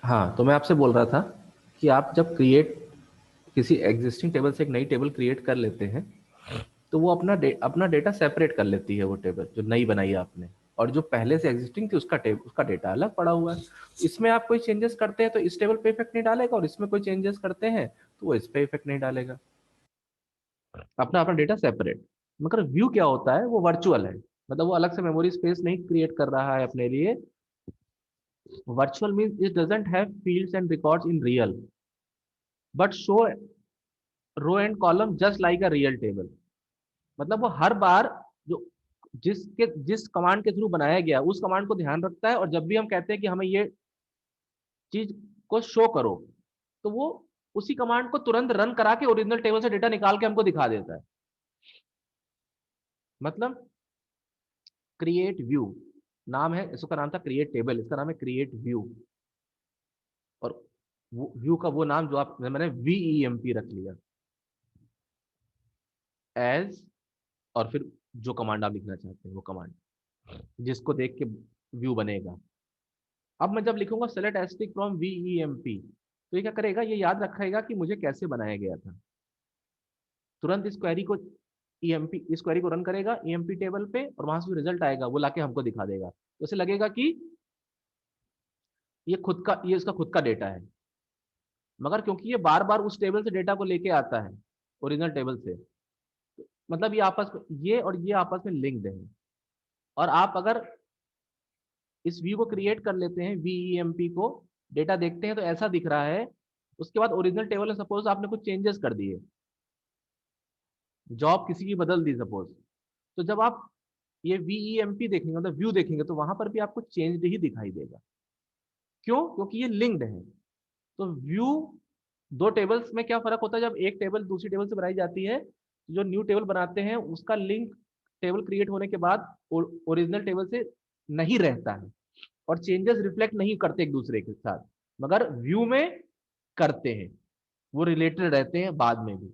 हाँ, तो मैं आपसे बोल रहा था कि आप जब क्रिएट किसी एग्जिस्टिंग टेबल से एक नई टेबल क्रिएट कर लेते हैं, तो वो अपना डेटा सेपरेट कर लेती है, वो टेबल जो नई बनाई है आपने। और जो पहले से एग्जिस्टिंग थी उसका डेटा अलग पड़ा हुआ है। इसमें आप कोई चेंजेस करते हैं तो इस टेबल पे इफेक्ट नहीं डालेगा, और इसमें कोई चेंजेस करते हैं तो वो इस पे इफेक्ट नहीं डालेगा। अपना अपना डेटा सेपरेट। मगर व्यू क्या होता है, वो वर्चुअल है। मतलब वो अलग से मेमोरी स्पेस नहीं क्रिएट कर रहा है अपने लिए। Virtual means it doesn't have fields and records in real, but show row and column just like a real table. मतलब वो हर बार जो जिस कमांड के थ्रू बनाया गया उस कमांड को ध्यान रखता है, और जब भी हम कहते हैं कि हमें ये चीज को शो करो, तो वो उसी कमांड को तुरंत रन करा के ओरिजिनल टेबल से डेटा निकाल के हमको दिखा देता है। मतलब क्रिएट व्यू नाम है, इसका नाम था क्रिएट टेबल, इसका नाम है क्रिएट व्यू। और व्यू का वो नाम जो आप मैंने वीईएमपी रख लिया एज, और फिर जो कमांड आप लिखना चाहते हैं वो कमांड जिसको देख के व्यू बनेगा। अब मैं जब लिखूंगा सेलेक्ट एस्ट्रिक फ्रॉम वीईएमपी, तो ये क्या करेगा, ये याद रखेगा कि मुझे कैसे बनाया गया था। तुरंत इस क्वेरी को रन करेगा ईएमपी टेबल पे, और वहां से जो रिजल्ट आएगा वो लाके हमको दिखा देगा। तो उसे लगेगा कि ये इसका खुद का डेटा है। मगर क्योंकि ये बार बार उस टेबल से डेटा को लेके आता है, ओरिजिनल टेबल से, मतलब ये और ये आपस में लिंक्ड है। और आप अगर इस व्यू को क्रिएट कर लेते हैं, वीईएमपी को, डेटा देखते हैं तो ऐसा दिख रहा है। उसके बाद ओरिजिनल टेबल में सपोज आपने कुछ चेंजेस कर दिए, जॉब किसी की बदल दी सपोज, तो जब आप ये वीईएमपी देखेंगे, मतलब व्यू देखेंगे, तो वहां पर भी आपको चेंज ही दिखाई देगा। क्यों? क्योंकि ये लिंक्ड है। तो व्यू, दो टेबल्स में क्या फर्क होता है, जब एक टेबल दूसरी टेबल से बनाई जाती है, तो जो न्यू टेबल बनाते हैं उसका लिंक टेबल क्रिएट होने के बाद ओरिजिनल टेबल से नहीं रहता है, और चेंजेस रिफ्लेक्ट नहीं करते एक दूसरे के साथ। मगर व्यू में करते हैं, वो रिलेटेड रहते हैं बाद में भी।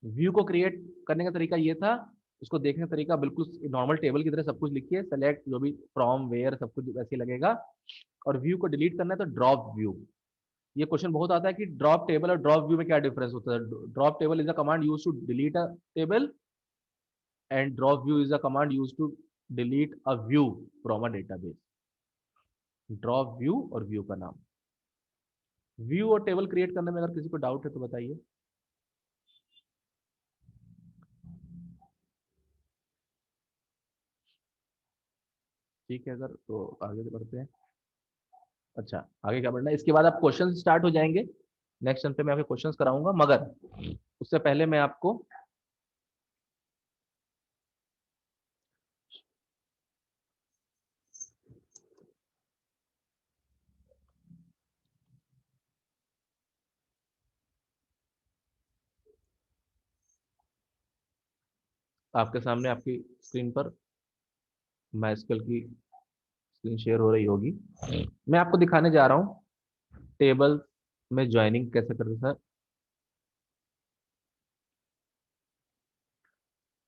व्यू को क्रिएट करने का तरीका ये था। उसको देखने का तरीका बिल्कुल नॉर्मल टेबल की तरह सब कुछ लिखिए, सेलेक्ट जो भी फ्रॉम वेयर सब कुछ वैसे ही लगेगा। और व्यू को डिलीट करना है तो ड्रॉप व्यू। ये क्वेश्चन बहुत आता है कि ड्रॉप टेबल और ड्रॉप व्यू में क्या डिफरेंस होता है। Drop table is a command use to delete a table, and drop view is a command use to delete a view from a database. Drop view और view का नाम। View और table create करने में अगर किसी को डाउट है तो बताइए। ठीक है, अगर तो आगे बढ़ते हैं। अच्छा, आगे क्या बढ़ना है, इसके बाद आप क्वेश्चन स्टार्ट हो जाएंगे। नेक्स्ट टर्न पे मैं आपके क्वेश्चंस कराऊंगा, मगर उससे पहले मैं आपको आपके सामने आपकी स्क्रीन पर माइस्क्ल की स्क्रीन शेयर हो रही होगी। मैं आपको दिखाने जा रहा हूँ टेबल में ज्वाइनिंग कैसे करते सर।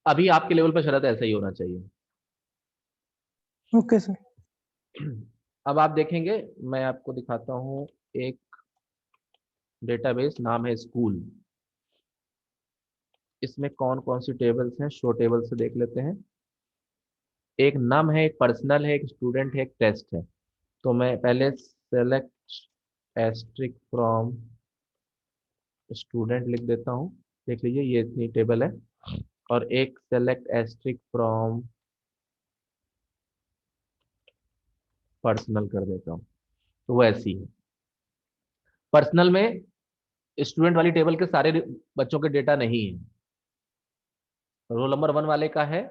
अभी आपके लेवल पर शरत ऐसा ही होना चाहिए। Okay sir. अब आप देखेंगे, मैं आपको दिखाता हूँ एक डेटाबेस, नाम है स्कूल। इसमें कौन कौन सी टेबल्स हैं, शो टेबल से देख लेते हैं। एक नम है, एक पर्सनल है, एक स्टूडेंट है, एक टेस्ट है। तो मैं पहले सेलेक्ट एस्ट्रिक फ्रॉम स्टूडेंट लिख देता हूँ। देख लीजिए ये इतनी टेबल है। और एक सेलेक्ट एस्ट्रिक फ्रॉम पर्सनल कर देता हूँ। तो वो ऐसी है। पर्सनल में स्टूडेंट वाली टेबल के सारे बच्चों के डेटा नहीं है। रोल नंबर 1 वाले का है,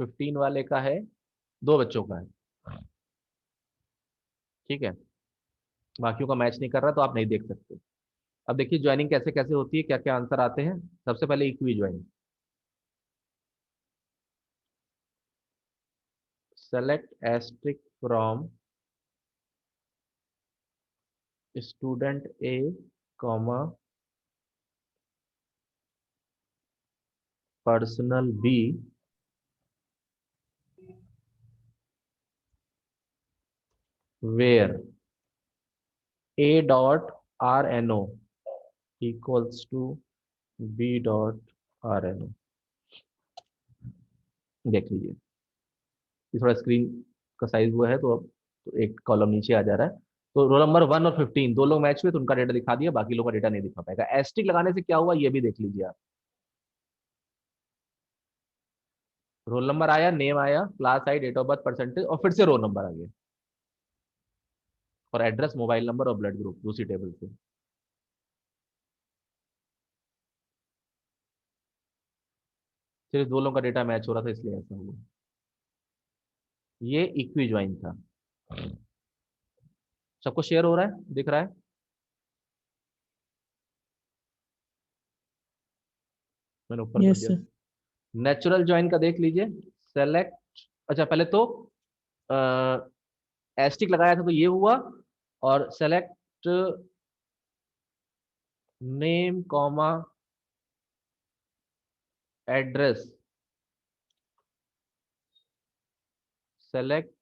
15 वाले का है, दो बच्चों का है। ठीक है, बाकियों का मैच नहीं कर रहा तो आप नहीं देख सकते। अब देखिए ज्वाइनिंग कैसे कैसे होती है, क्या क्या आंसर आते हैं। सबसे पहले equi join. Select asterisk from student A comma personal B where A dot R N O equals to B dot R N O. देख लीजिए, ये थोड़ा स्क्रीन का साइज हुआ है तो अब तो एक कॉलम नीचे आ जा रहा है। तो रोल नंबर 1 और 15 दो लोग मैच हुए तो उनका डेटा दिखा दिया, बाकी लोगों का डेटा नहीं दिखा पाएगा। एस्टिक लगाने से क्या हुआ ये भी देख लीजिए आप। रोल नंबर आया, नेम आया, क्लास आई, डेट ऑफ बर्थ, परसेंटेज, और फिर से रोल नंबर आ गया, और एड्रेस, मोबाइल नंबर और ब्लड ग्रुप दूसरी टेबल से। सिर्फ दो लोगों का डेटा मैच हो रहा था इसलिए ऐसा हुआ। ये इक्वी ज्वाइन था। सबको शेयर हो रहा है, दिख रहा है? मैंने ऊपर कर यस दिया। सर। नेचुरल ज्वाइन का देख लीजिए। सेलेक्ट, अच्छा पहले तो एस्टिक लगाया था तो ये हुआ, और select name comma address, select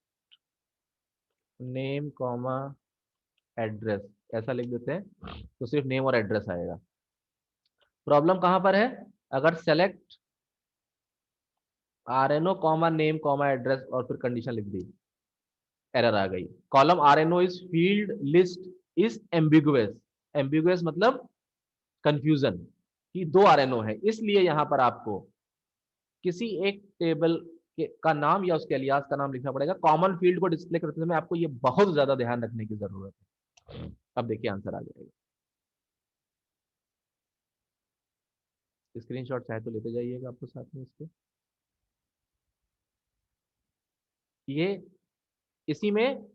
name comma address, ऐसा लिख देते हैं तो सिर्फ नेम और एड्रेस आएगा। प्रॉब्लम कहां पर है? अगर select R N O comma name comma address और फिर कंडीशन लिख दी, एरर आ गई। Column R N O is field list is ambiguous. Ambiguous मतलब कंफ्यूजन कि दो आर एन ओ है, इसलिए यहां पर आपको किसी एक टेबल का नाम या उसके अलियास का नाम लिखना पड़ेगा। कॉमन फील्ड को डिस्प्ले करते समय आपको ये बहुत ज्यादा ध्यान रखने की जरूरत है। अब देखिए आंसर आ जाएगा। स्क्रीनशॉट चाहे तो लेते जाइएगा आपको साथ में इसके। ये इसी में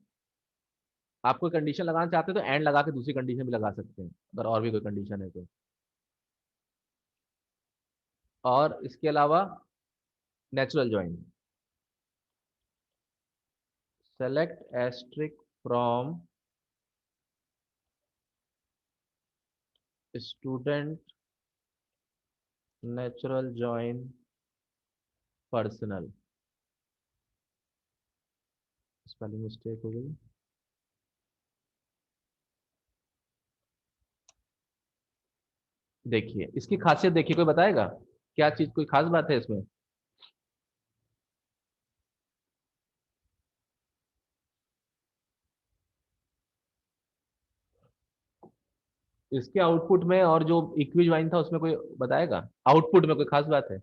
आप कोई कंडीशन लगाना चाहते हैं तो एंड लगा के दूसरी कंडीशन भी लगा सकते हैं अगर और भी कोई कंडीशन है तो। और इसके अलावा natural join, select asterisk from student natural join personal. Spelling mistake हो गई। देखिए इसकी खासियत देखिए, कोई बताएगा क्या चीज, कोई खास बात है इसमें? इसके आउटपुट में और जो इक्वी ज्वाइन था उसमें कोई बताएगा आउटपुट में कोई खास बात है?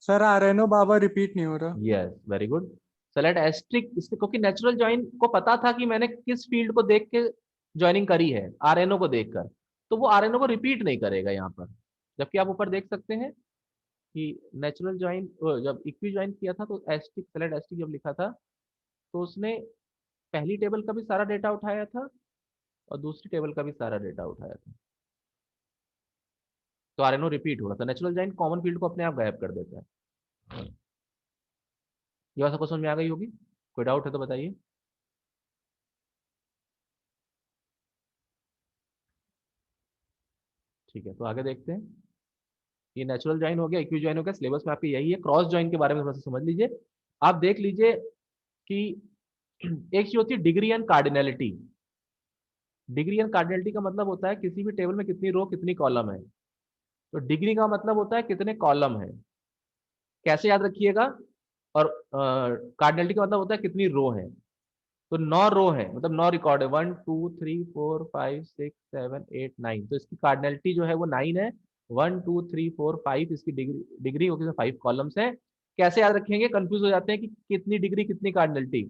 सर आरएनओ बाबा रिपीट नहीं हो रहा। Yes very good. Select asterisk, इसके क्योंकि नेचुरल ज्वाइन को पता था कि मैंने किस फील्ड को देख के ज्वाइनिंग करी है, आरएनओ को देखकर, तो वो आरएनओ को रिपीट नहीं करेगा यहाँ पर। जबकि आप ऊपर देख सकते हैं कि नेचुरल ज्वाइन जब इक्वी ज्वाइन किया था तो एस्ट्रिक, सेलेक्ट एस्ट्रिक जब लिखा था तो उसने पहली टेबल का भी सारा डेटा उठाया था और दूसरी टेबल का भी सारा डेटा उठाया था, तो आरएनओ रिपीट हो रहा था। नेचुरल ज्वाइन कॉमन फील्ड को अपने आप गायब कर देता है। ये बात आपको समझ में आ गई होगी? कोई डाउट है तो बताइए। ठीक है तो आगे देखते हैं। ये नेचुरल ज्वाइन हो गया, इक्वी ज्वाइन हो गया, सिलेबस में आपके यही है। क्रॉस ज्वाइन के बारे में थोड़ा सा समझ लीजिए। आप देख लीजिए कि एक चीज होती है degree and cardinality. Degree and cardinality का मतलब होता है किसी भी टेबल में कितनी रो कितनी कॉलम है, तो डिग्री का मतलब होता है कितने कॉलम है। कैसे याद रखिएगा? और कार्डिनलिटी का मतलब होता है कितनी रो है। तो 9 रो है मतलब 9 रिकॉर्ड है, 1 2 3 4 5 6 7 8 9, तो इसकी कार्डिनलिटी जो है वो 9 है। 1 2 3 4 5 इसकी डिग्री, डिग्री होगी 5 कॉलम्स है। कैसे याद रखेंगे? कंफ्यूज हो जाते हैं कि कितनी डिग्री कितनी कार्डिनलिटी।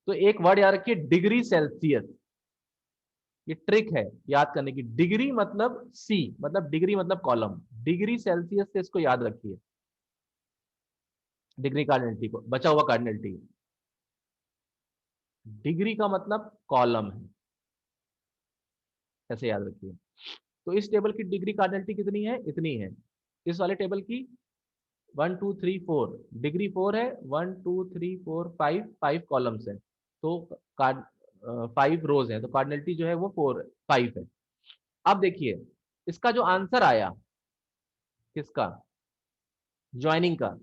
तो एक वर्ड याद रखिए, डिग्री सेल्सियस। ये ट्रिक है याद करने की। डिग्री मतलब सी, मतलब डिग्री मतलब कॉलम, डिग्री सेल्सियस से इसको याद रखिए। डिग्री कार्डिनलिटी को, बचा हुआ कार्डिनलिटी, डिग्री का मतलब कॉलम है, ऐसे याद रखिए। तो इस टेबल की डिग्री कार्डिनलिटी कितनी है? इतनी है। इस वाले टेबल की 1 2 3 4 डिग्री 4 है। 1 2 3 4 5 5 कॉलम्स है, तो कार्ड 5 रोज है, तो कार्डिनलिटी जो है वो 5 है। अब देखिए इसका जो आंसर आया, किसका? ज्वाइनिंग का,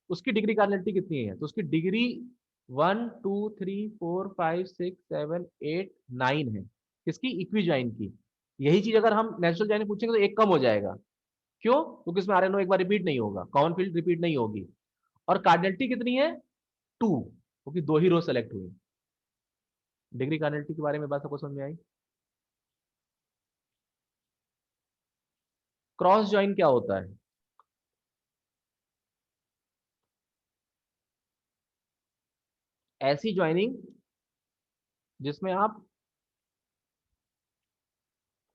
उसकी डिग्री कार्डिनलिटी कितनी है? तो उसकी डिग्री 1 2 3 4 5 6 7 8 9 है किसकी, इक्वी ज्वाइन की। यही चीज अगर हम नेचुरल ज्वाइन पूछेंगे तो एक कम हो जाएगा। क्यों? क्योंकि इसमें आरएनओ एक बार रिपीट नहीं होगा, कॉमन फील्ड रिपीट नहीं होगी। और कार्डिनलिटी कितनी है, 2, क्योंकि दो ही रो सेलेक्ट हुई। डिग्री कार्डिनलिटी के बारे में बात सबको समझ में आई। क्रॉस ज्वाइन क्या होता है? ऐसी ज्वाइनिंग जिसमें आप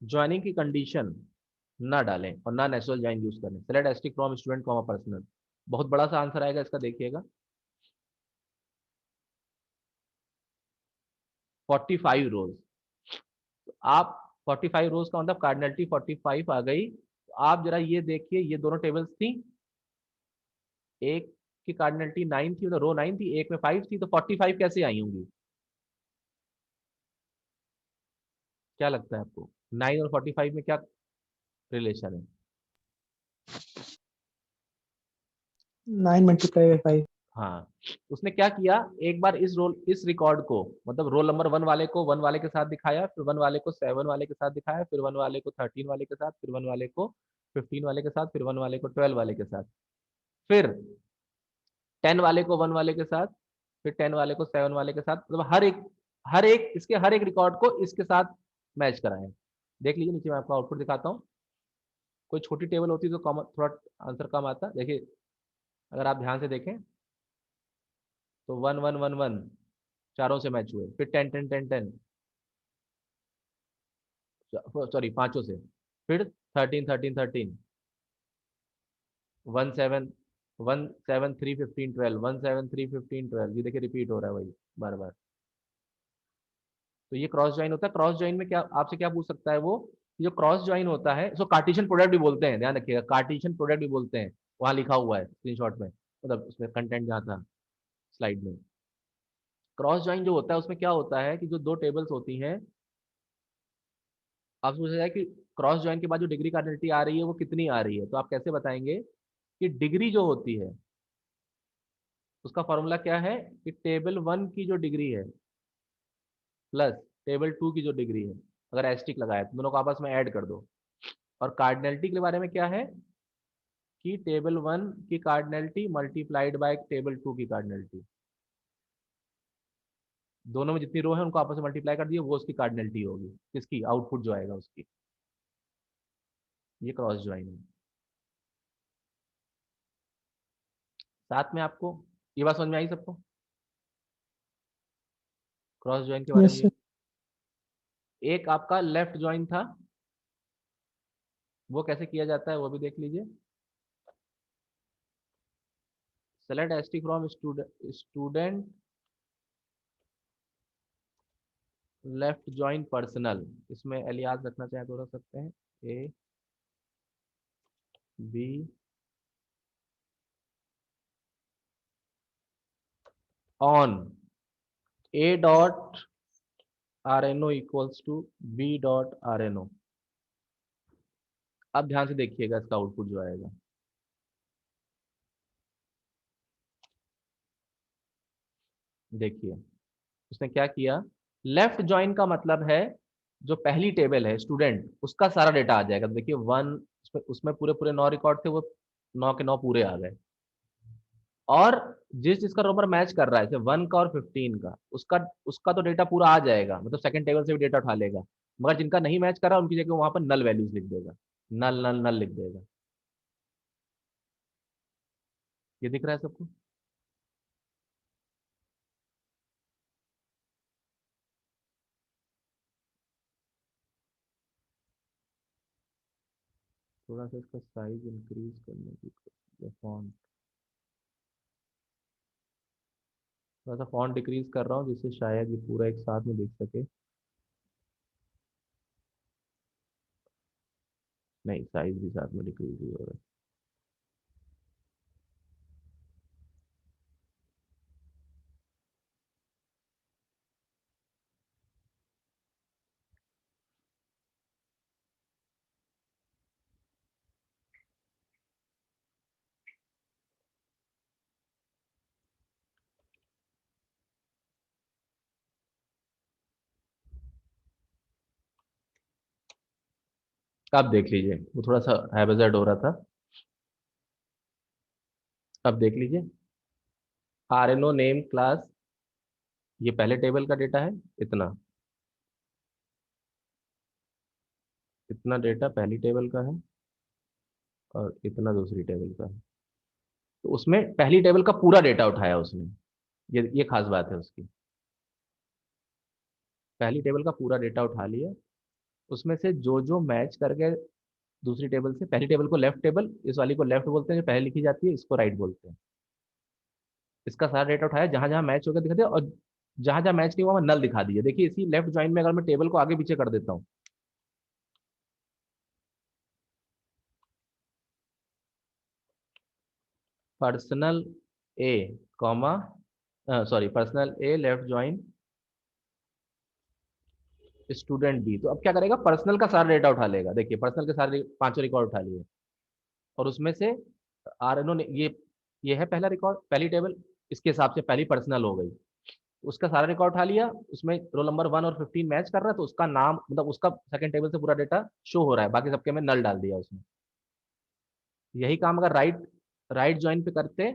ज्वाइनिंग की कंडीशन ना डालें और ना नेचुरल ज्वाइन यूज करें। Select asterisk from student comma personal. बहुत बड़ा सा आंसर आएगा इसका, देखिएगा। 45 रोज। आप 45 रोज का मतलब कार्डिनलिटी 45 आ गई। तो आप जरा ये देखिए, ये दोनों टेबल्स थी, एक की कार्डिनलिटी 9 थी, मतलब रो 9 थी, एक में 5 थी, तो 45 कैसे आई होंगी? क्या लगता है आपको, 9 और 45 में क्या रिलेशन है? 9 × 5। हाँ। उसने क्या किया, एक बार इस रिकॉर्ड को, मतलब रोल नंबर 1 वाले को 1 वाले के साथ दिखाया, फिर 1 वाले को 7 वाले के साथ दिखाया, फिर 1 वाले को 13 वाले के साथ, फिर 1 वाले को 15 वाले के साथ, फिर 1 वाले को 12 वाले के साथ, फिर 10 वाले को 1 वाले के साथ, फिर 10 वाले को 7 वाले के साथ, मतलब हर एक इसके हर एक रिकॉर्ड को इसके साथ मैच कराएं। देख लीजिए नीचे मैं आपको आउटपुट दिखाता हूँ। कोई छोटी टेबल होती तो कॉमन थोड़ा आंसर कम आता। देखिए, अगर आप ध्यान से देखें तो 1 1 1 1 चारों से मैच हुए, फिर 10 10 10 10, सॉरी पांचों से, फिर 13 13 13, 1 7 1 7 3 15 12, 1 7 3 15 12, ये देखिए रिपीट हो रहा है वही बार बार। तो ये क्रॉस ज्वाइन होता है। क्रॉस ज्वाइन में क्या आपसे क्या पूछ सकता है वो, जो क्रॉस ज्वाइन होता है इसको कार्टेशियन प्रोडक्ट भी बोलते हैं, ध्यान रखिएगा, कार्टेशियन प्रोडक्ट भी बोलते हैं। वहां लिखा हुआ है स्क्रीनशॉट में, मतलब उसमें कंटेंट जहाँ था स्लाइड में। क्रॉस ज्वाइन जो होता है उसमें क्या होता है कि जो दो टेबल्स होती हैं, आपसे पूछा जाए कि क्रॉस ज्वाइन के बाद जो डिग्री कार्डिनलिटी आ रही है वो कितनी आ रही है, तो आप कैसे बताएंगे कि डिग्री जो होती है उसका फॉर्मूला क्या है, कि टेबल 1 की जो डिग्री है प्लस टेबल 2 की जो डिग्री है, अगर एस्टिक लगाए तो दोनों को आपस में ऐड कर दो। और कार्डिनलिटी के बारे में क्या है, कि टेबल 1 की कार्डिनलिटी मल्टीप्लाइड बाय टेबल 2 की कार्डिनलिटी, दोनों में जितनी रो है उनको आपस में मल्टीप्लाई कर दिए, वो उसकी कार्डिनलिटी होगी, किसकी, आउटपुट जो आएगा उसकी। ये क्रॉस ज्वाइन है। साथ में आपको ये बात समझ में आई सबको, क्रॉस ज्वाइन के बारे यस में सर। ये। एक आपका लेफ्ट ज्वाइन था, वो कैसे किया जाता है वो भी देख लीजिए। Select ST from student left join personal, इसमें एलियास रखना चाहे तो रख सकते हैं, A B on A dot R N O equals to B dot R N O. अब ध्यान से देखिएगा इसका आउटपुट जो आएगा। देखिए उसने क्या किया, लेफ्ट ज्वाइन का मतलब है जो पहली टेबल है स्टूडेंट, उसका सारा डेटा आ जाएगा। तो देखिए 1, उसमें पूरे पूरे 9 रिकॉर्ड थे, वो 9 के 9 पूरे आ गए। और जिस जिसका नंबर मैच कर रहा है, जैसे 1 का और 15 का, उसका उसका तो डेटा पूरा आ जाएगा, मतलब सेकंड टेबल से भी डेटा उठा लेगा। मगर जिनका नहीं मैच कर रहा उनकी जगह वहां पर नल वैल्यूज लिख देगा, नल नल नल लिख देगा। ये दिख रहा है सबको? थोड़ा सा इसका साइज इंक्रीज करने की, फॉन्ट, थोड़ा सा फॉन्ट डिक्रीज कर रहा हूँ जिससे शायद ये पूरा एक साथ में दिख सके। नहीं, साइज भी साथ में डिक्रीज ही हो रहा है। आप देख लीजिए, वो थोड़ा सा हैबेजार्ड हो रहा था। अब देख लीजिए, RNO नेम क्लास, ये पहले टेबल का डेटा है, इतना इतना डेटा पहली टेबल का है और इतना दूसरी टेबल का है। तो उसमें पहली टेबल का पूरा डेटा उठाया उसने, ये खास बात है उसकी। पहली टेबल का पूरा डेटा उठा लिया, उसमें से जो जो मैच कर गए दूसरी टेबल से, पहली टेबल को लेफ्ट टेबल, इस वाली को लेफ्ट बोलते हैं जो पहले लिखी जाती है, इसको राइट बोलते हैं। इसका सारा डेटा उठाया, जहां जहां मैच होगा दिखा दिया, और जहां जहां मैच नहीं हुआ वहां नल दिखा दिया। देखिए इसी लेफ्ट ज्वाइन में अगर मैं टेबल को आगे पीछे कर देता हूँ, पर्सनल ए कॉमा, सॉरी, पर्सनल ए लेफ्ट ज्वाइन स्टूडेंट बी, तो अब क्या करेगा, पर्सनल का सारा डेटा उठा लेगा। देखिए पर्सनल के सारे पांचों रिकॉर्ड उठा लिए, और उसमें से RNO ने ये है पहला रिकॉर्ड, पहली टेबल, इसके हिसाब से पहली पर्सनल हो गई। उसका सारा रिकॉर्ड उठा लिया, उसमें रोल नंबर 1 और 15 मैच कर रहा है, तो उसका नाम, मतलब उसका सेकंड टेबल से पूरा डेटा शो हो रहा है, बाकी सबके में नल डाल दिया उसने। यही काम अगर राइट राइट ज्वाइन पे करते,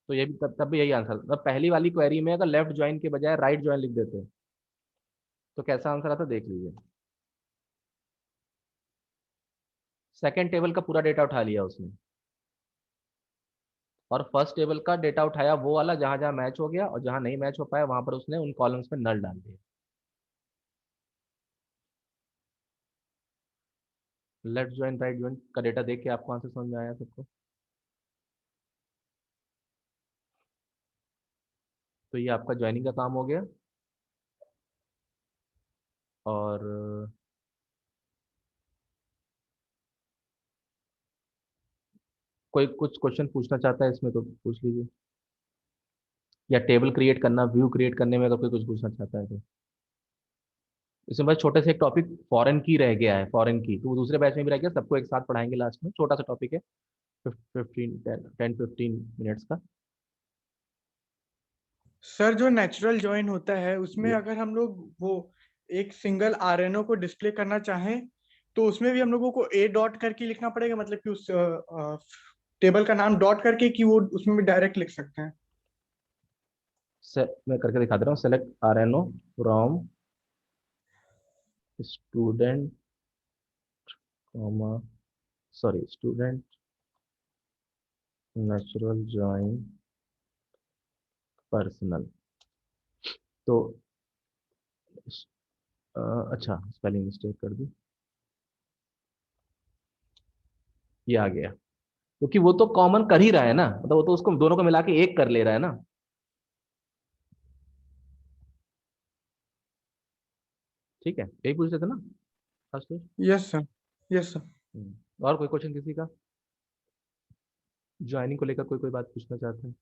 तो ये भी तब भी यही आंसर, मतलब पहली वाली क्वेरी में अगर लेफ्ट ज्वाइन के बजाय राइट ज्वाइन लिख देते, तो कैसा आंसर आता देख लीजिए। सेकंड टेबल का पूरा डेटा उठा लिया उसने, और फर्स्ट टेबल का डेटा उठाया वो वाला जहां जहां मैच हो गया, और जहां नहीं मैच हो पाया वहां पर उसने उन कॉलम्स में नल डाल दिया। लेफ्ट ज्वाइन राइट ज्वाइन का डेटा देख के आपको आंसर समझ में आया सबको? तो ये आपका ज्वाइनिंग का काम हो गया। और कोई कुछ क्वेश्चन पूछना चाहता है इसमें तो पूछ लीजिए, या टेबल क्रिएट करना, व्यू क्रिएट करने में अगर कोई कुछ पूछना चाहता है तो। इसमें बस छोटे से एक टॉपिक फॉरेन की रह गया है, फॉरेन की, तो वो दूसरे बैच में भी रह गया, सबको एक साथ पढ़ाएंगे लास्ट में, छोटा सा टॉपिक है, 10-15 मिनट्स का। सर जो नेचुरल जॉइन होता है उसमें ये अगर हम लोग वो एक सिंगल आरएनओ को डिस्प्ले करना चाहें तो उसमें भी हम लोगों को ए डॉट करके लिखना पड़ेगा, मतलब कि उस टेबल का नाम डॉट करके, कि वो उसमें भी डायरेक्ट लिख सकते हैं। मैं करके दिखा दे रहा हूँ, select RNO from student comma, sorry, student natural join personal. तो अच्छा, स्पेलिंग मिस्टेक कर दी, ये आ गया, क्योंकि वो तो कॉमन कर ही रहा है ना, मतलब वो तो उसको दोनों को मिला के एक कर ले रहा है ना। ठीक है, यही पूछ रहे थे ना first. Yes sir, yes sir. और कोई क्वेश्चन किसी का, ज्वाइनिंग को लेकर कोई कोई बात पूछना चाहते हैं?